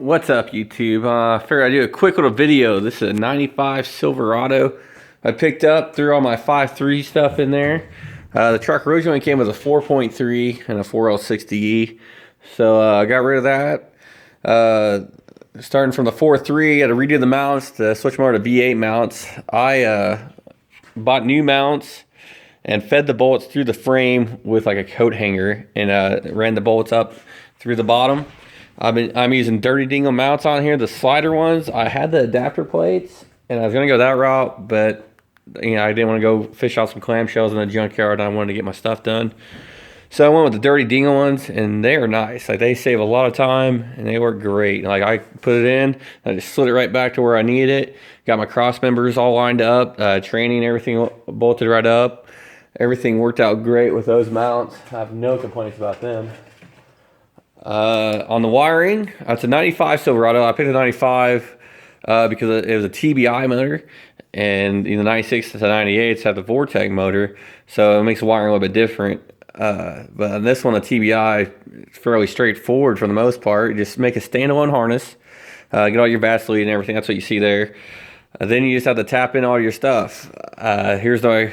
What's up, YouTube? I figured I'd do a quick little video. This is a 95 Silverado I picked up, threw all my 5.3 stuff in there. The truck originally came with a 4.3 and a 4L60E, so I got rid of that. Starting from the 4.3, I had to redo the mounts to switch them over to V8 mounts. I bought new mounts and fed the bolts through the frame with like a coat hanger and ran the bolts up through the bottom. I'm using Dirty Dingle mounts on here, the slider ones. I had the adapter plates, and I was gonna go that route, but you know I didn't want to go fish out some clamshells in the junkyard. I wanted to get my stuff done, so I went with the Dirty Dingle ones, and they are nice. Like they save a lot of time, and they work great. Like I put it in, I just slid it right back to where I needed it. Got my cross members all lined up, training, everything bolted right up. Everything worked out great with those mounts. I have no complaints about them. On the wiring, it's a 95 Silverado. I picked a 95 because it was a TBI motor, and in the 96 to 98s have the Vortec motor, so it makes the wiring a little bit different. But on this one, the TBI, it's fairly straightforward for the most part. You just make a standalone harness, get all your Vaseline and everything. That's what you see there. Then you just have to tap in all your stuff. Here's the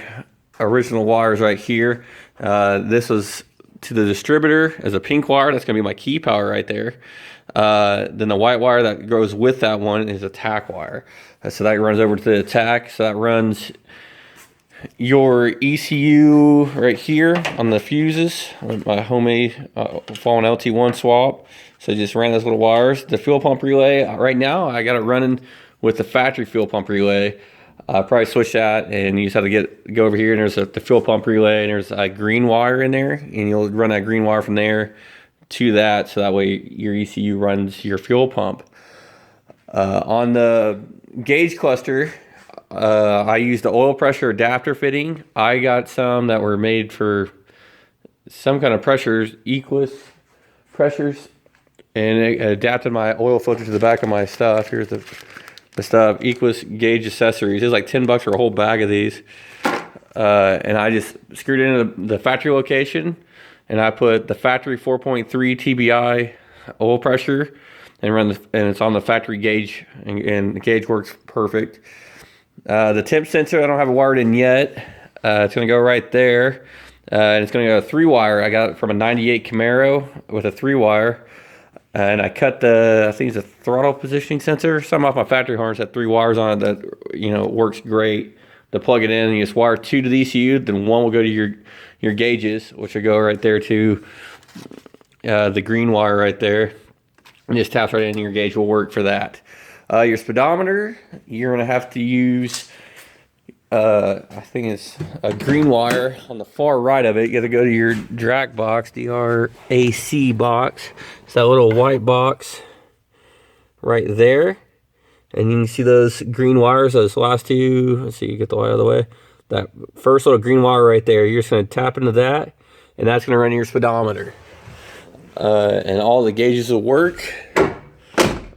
original wires right here. This was to the distributor as a pink wire. That's going to be my key power right there. Then the white wire that goes with that one is a tack wire. So that runs over to the tack. So that runs your ECU right here on the fuses. My homemade fallen LT1 swap. So just ran those little wires. The fuel pump relay, right now I got it running with the factory fuel pump relay. Probably switch that, and you just have to go over here, and there's the fuel pump relay, and there's a green wire in there, and you'll run that green wire from there to that, so that way your ECU runs your fuel pump. On the gauge cluster, I used the oil pressure adapter fitting. I got some that were made for some kind of pressures, Equus pressures, and it adapted my oil filter to the back of my stuff. Here's the stuff, Equus gauge accessories. It's like $10 for a whole bag of these. And I just screwed it into the factory location, and I put the factory 4.3 TBI oil pressure and it's on the factory gauge, and the gauge works perfect. The temp sensor, I don't have it wired in yet. It's gonna go right there. And it's gonna go 3-wire. I got it from a 98 Camaro with a 3-wire. And I cut I think it's a throttle positioning sensor. Some off my factory harness had 3 wires on it that, you know, works great to plug it in. And you just wire 2 to the ECU, then 1 will go to your gauges, which will go right there to the green wire right there. And just taps right in, and your gauge will work for that. Your speedometer, you're gonna have to use, I think it's a green wire on the far right of it. You got to go to your DRAC box, DRAC box. It's that little white box right there. And you can see those green wires, those last two. Let's see, you get the light out of the way. That first little green wire right there, you're just going to tap into that, and that's going to run your speedometer. And all the gauges will work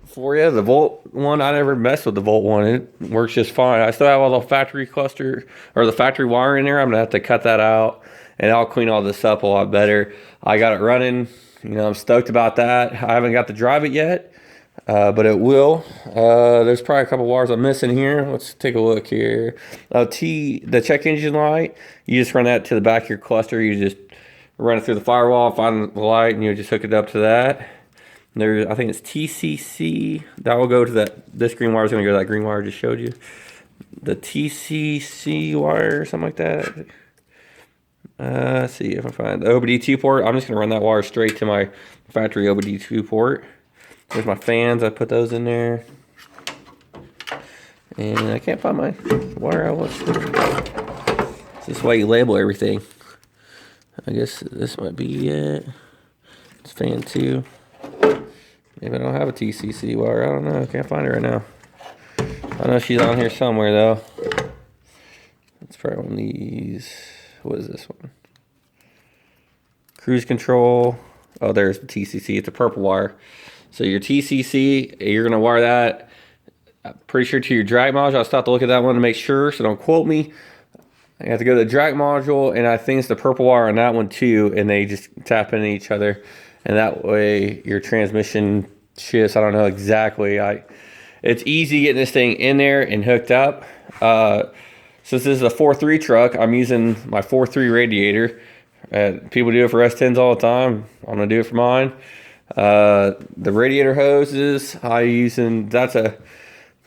for you. The volt one, I never messed with the volt one. It works just fine. I still have all the factory cluster or the factory wire in there. I'm gonna have to cut that out, and I'll clean all this up a lot better. I got it running. You know, I'm stoked about that. I haven't got to drive it yet, but it will. There's probably a couple wires I'm missing here. Let's take a look here. The check engine light, you just run that to the back of your cluster. You just run it through the firewall, find the light, and you just hook it up to that. I think it's TCC. That will go to this green wire is going to go to that green wire I just showed you. The TCC wire or something like that. Let's see if I find the OBD2 port. I'm just going to run that wire straight to my factory OBD2 port. There's my fans. I put those in there. And I can't find my wire outlet. This is why you label everything. I guess this might be it. It's fan 2. Maybe I don't have a TCC wire. I don't know. I can't find her right now. I know she's on here somewhere, though. It's probably one of these. What is this one? Cruise control. Oh, there's the TCC. It's a purple wire. So your TCC, you're going to wire that, I'm pretty sure, to your drag module. I'll stop to look at that one to make sure, so don't quote me. I have to go to the drag module, and I think it's the purple wire on that one, too, and they just tap into each other. And that way your transmission shifts. I don't know exactly. It's easy getting this thing in there and hooked up. Since this is a 4.3 truck, I'm using my 4.3 radiator. People do it for S10s all the time. I'm gonna do it for mine. The radiator hoses that's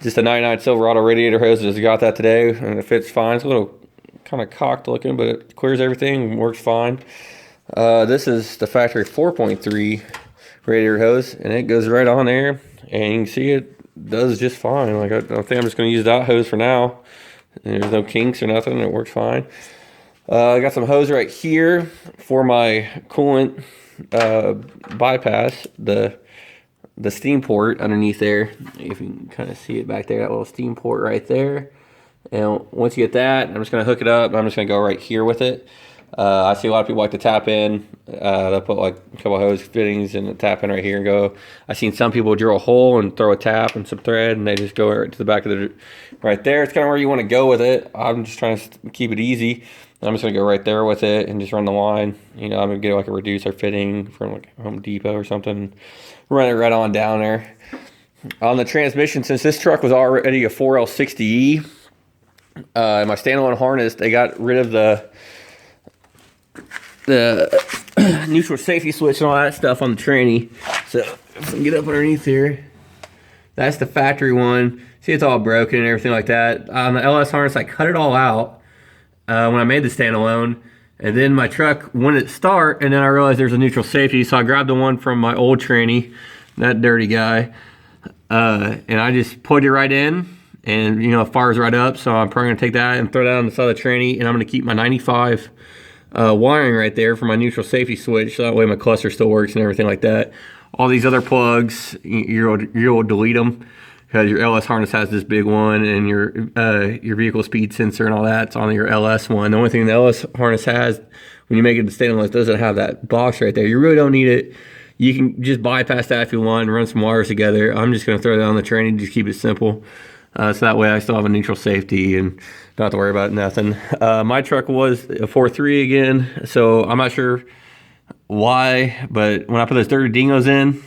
just a 99 Silverado radiator hose. Just got that today, and it fits fine. It's a little kind of cocked looking, but it clears everything, works fine. This is the factory 4.3 radiator hose, and it goes right on there, and you can see it does just fine. Like, I think I'm just going to use that hose for now. There's no kinks or nothing. It works fine. I got some hose right here for my coolant bypass, the steam port underneath there. If you can kind of see it back there, that little steam port right there. And once you get that, I'm just going to hook it up. I'm just going to go right here with it. I see a lot of people like to tap in. They'll put like a couple of hose fittings and tap in right here and go. I've seen some people drill a hole and throw a tap and some thread, and they just go right to the back of the right there. It's kind of where you want to go with it. I'm just trying to keep it easy. I'm just going to go right there with it and just run the line. You know, I'm going to get like a reducer fitting from like Home Depot or something. Run it right on down there. On the transmission, since this truck was already a 4L60E, in my standalone harness, they got rid of the neutral safety switch and all that stuff on the tranny. So if I can get up underneath here, that's the factory one. See, it's all broken and everything like that. On the LS harness, I cut it all out when I made the standalone, and then my truck wouldn't start, and then I realized there's a neutral safety, so I grabbed the one from my old tranny, that dirty guy, and I just put it right in, and you know, it fires right up. So I'm probably gonna take that and throw that on the side of the tranny, and I'm gonna keep my 95 wiring right there for my neutral safety switch, so that way my cluster still works and everything like that. All these other plugs, you'll delete them, because your LS harness has this big one, and your vehicle speed sensor and all that's on your LS one. The only thing the LS harness has when you make it to standalone, it doesn't have that box right there. You really don't need it. You can just bypass that if you want and run some wires together. I'm just going to throw that on the train and just keep it simple. So that way I still have a neutral safety and don't have to worry about nothing. My truck was a 4.3 again, so I'm not sure why, but when I put those dirty dingos in,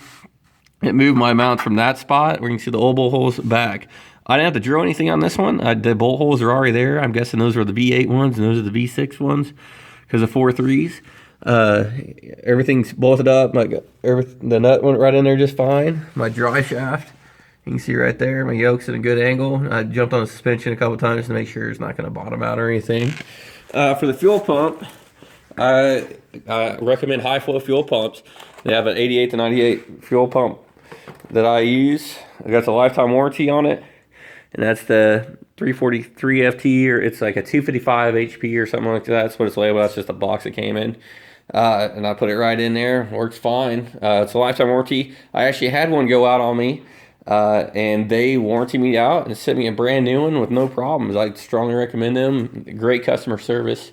it moved my mount from that spot where you can see the old bolt holes back. I didn't have to drill anything on this one. The bolt holes are already there. I'm guessing those are the V8 ones and those are the V6 ones because of 4.3s. Everything's bolted up. The nut went right in there just fine. My drive shaft, you can see right there, my yoke's in a good angle. I jumped on the suspension a couple times to make sure it's not going to bottom out or anything. For the fuel pump, I recommend high flow fuel pumps. They have an 88 to 98 fuel pump that I use. I got the lifetime warranty on it, and that's the 343 FT, or it's like a 255 HP or something like that. That's what it's labeled. That's just the box it came in. And I put it right in there. Works fine. It's a lifetime warranty. I actually had one go out on me, and they warranty me out and sent me a brand new one with no problems. I strongly recommend them. Great customer service.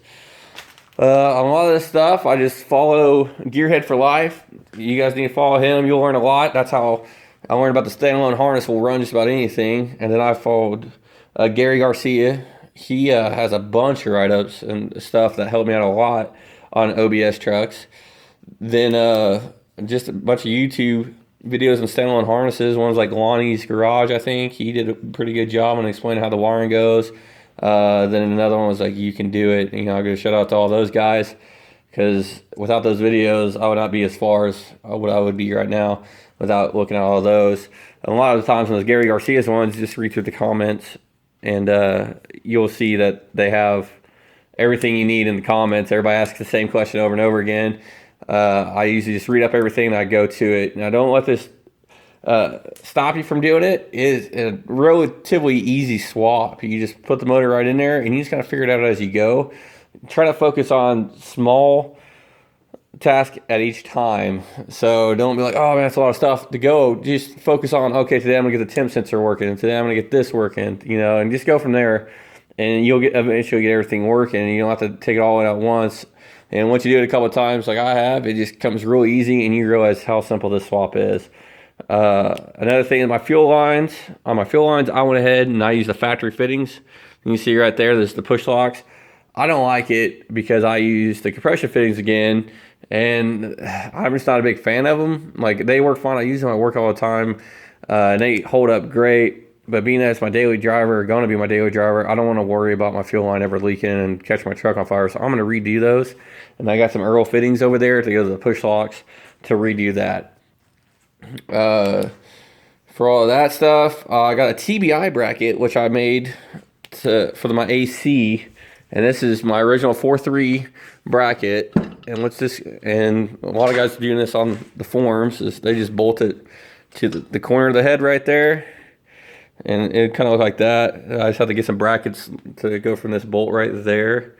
On a lot of this stuff, I just follow Gearhead for Life. You guys need to follow him. You'll learn a lot. That's how I learned about the standalone harness. Will run just about anything. And then I followed Gary Garcia. He has a bunch of write-ups and stuff that helped me out a lot on OBS trucks. Then just a bunch of YouTube videos and standalone harnesses. One's like Lonnie's Garage, I think. He did a pretty good job on explaining how the wiring goes. Then another one was like You Can Do It. You know, I got to shout out to all those guys, because without those videos, I would not be as far as what I would be right now without looking at all those. And a lot of the times when those Gary Garcia's ones, just read through the comments, and you'll see that they have everything you need in the comments. Everybody asks the same question over and over again. I usually just read up everything and I go to it. Now, don't let this stop you from doing it. It's a relatively easy swap. You just put the motor right in there and you just kind of figure it out as you go. Try to focus on small task at each time. So don't be like, oh man, that's a lot of stuff to go. Just focus on, okay, today I'm gonna get the temp sensor working, and today I'm gonna get this working, you know, and just go from there, and you'll eventually get everything working, and you don't have to take it all in at once. And once you do it a couple of times like I have, it just comes real easy and you realize how simple this swap is. Another thing is on my fuel lines, I went ahead and I used the factory fittings. You can see right there, there's the push locks. I don't like it because I use the compression fittings again, and I'm just not a big fan of them. Like, they work fine. I use them at work all the time, and they hold up great. But being that it's my daily driver, going to be my daily driver, I don't want to worry about my fuel line ever leaking and catch my truck on fire. So I'm going to redo those. And I got some Earl fittings over there to go to the push locks to redo that. For all of that stuff, I got a Tbi bracket, which I made for my AC. And this is my original 4.3 bracket. And what's this? And a lot of guys are doing this on the forums. Is they just bolt it to the corner of the head right there. And it kind of looked like that. I just had to get some brackets to go from this bolt right there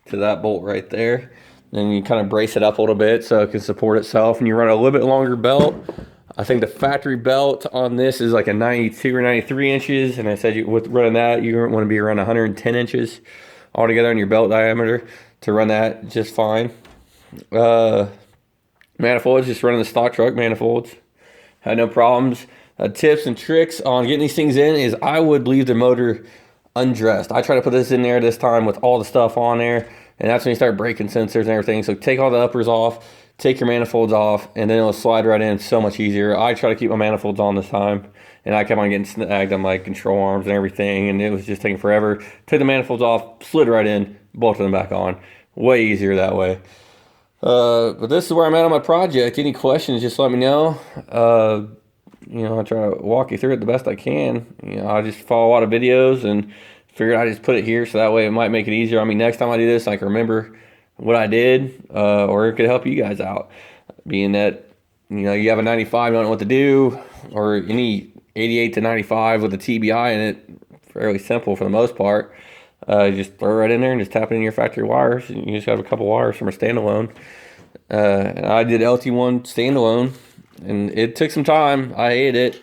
to that bolt right there. Then you kind of brace it up a little bit so it can support itself. And you run a little bit longer belt. I think the factory belt on this is like a 92 or 93 inches. And I said with running that, you want to be around 110 inches altogether on your belt diameter to run that just fine. Manifolds, just running the stock truck manifolds. Had no problems. Tips and tricks on getting these things in is I would leave the motor undressed. I try to put this in there this time with all the stuff on there, and that's when you start breaking sensors and everything. So take all the uppers off, take your manifolds off, and then it'll slide right in so much easier. I try to keep my manifolds on this time, and I kept on getting snagged on my control arms and everything, and it was just taking forever. Took the manifolds off, slid right in, bolted them back on. Way easier that way. But this is where I'm at on my project. Any questions, just let me know. I try to walk you through it the best I can. I just follow a lot of videos and figured I'd just put it here so that way it might make it easier. I mean, next time I do this, I can remember what I did, or it could help you guys out. Being that, you have a 95, don't know what to do, or any 88 to 95 with a TBI in it, fairly simple for the most part. You just throw it right in there and just tap it in your factory wires. And you just have a couple wires from a standalone. And I did LT1 standalone. And it took some time. I hated it.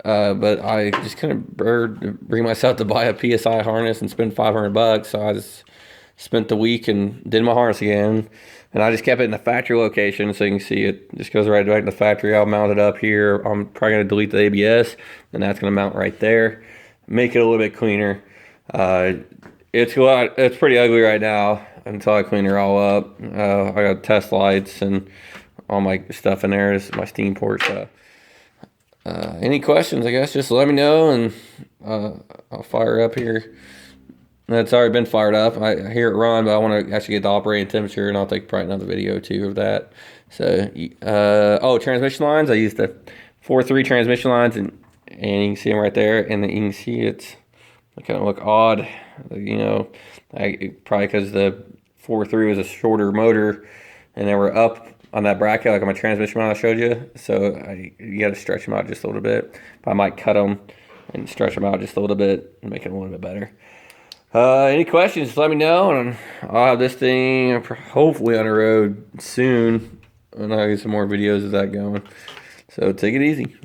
But I just couldn't bring myself to buy a PSI harness and spend $500. So I just spent the week and did my harness again. And I just kept it in the factory location so you can see it just goes right back in the factory. I'll mount it up here. I'm probably going to delete the ABS, and that's going to mount right there. Make it a little bit cleaner. It's pretty ugly right now until I clean her all up. I got test lights and all my stuff in there. This is my steam port stuff. Any questions, I guess, just let me know, and I'll fire up here. It's already been fired up. I hear it run, but I want to actually get the operating temperature, and I'll take probably another video too of that. So, transmission lines. I used the 4.3 transmission lines, and you can see them right there, and then you can see they kind of look odd, probably because the 4.3 was a shorter motor, and they were up on that bracket, like on my transmission mount I showed you. So you got to stretch them out just a little bit. But I might cut them and stretch them out just a little bit and make it a little bit better. Any questions, just let me know, and I'll have this thing hopefully on the road soon, and I'll get some more videos of that going. So take it easy.